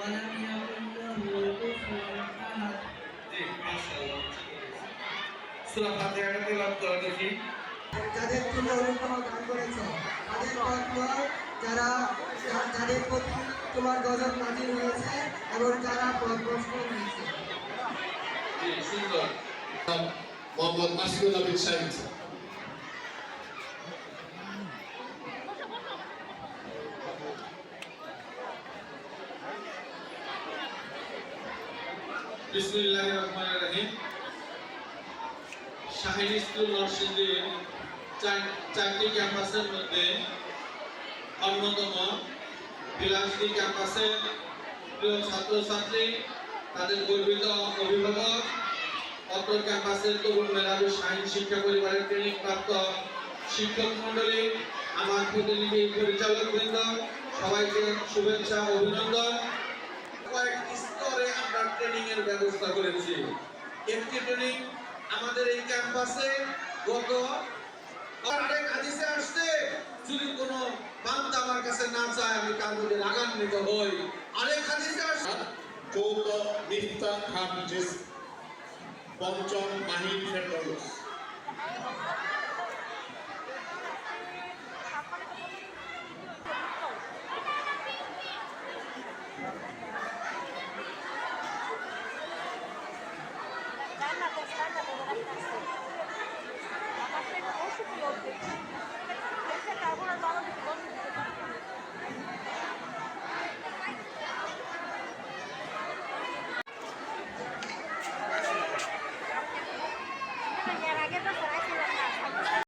ولم يكن له كفوا أحد সূরা ফাতিহাটা তেলাওয়াত করে দেখি। যাদের তুমি অনুগ্রহ দান করেছো তাদের পর যারা যাদের প্রতি তোমার গজব নাজিল হয়েছে এবং যারা পথভ্রষ্ট হয়েছে। জি সুন্দর। মোহাম্মদ মাসিদুল আবিদ সাহেব। বিসমিল্লাহির রহমানির রহিম। শাহীন স্কুল নরসিংদীর চারটি ক্যাম্পাসের মধ্যে অন্যতম বিলাসী ক্যাম্পাসের প্রিয় ছাত্রছাত্রী, তাদের গর্বিত অভিভাবক, অত্র ক্যাম্পাসের তরুণ মেধাবী শাহীন শিক্ষা পরিবারের ট্রেনিং প্রাপ্ত শিক্ষক মন্ডলী, আমার প্রতিনিধি পরিচালক বৃন্দ, সবাইকে শুভেচ্ছা অভিনন্দন। কয়েক স্তরে আমরা ট্রেনিং এর ব্যবস্থা করেছি। একটি ট্রেনিং আমাদের এই ক্যাম্পাসে গত আরেক হাদিসে আসছে, যদি কোনো বান্দা আমার কাছে না চায় আমি তার মধ্যে রাগান্বিত হই। আরেক হাদিসে আসছে চৌদ্দ মিফতা খান পঞ্চম মাহিন ফেরদৌস।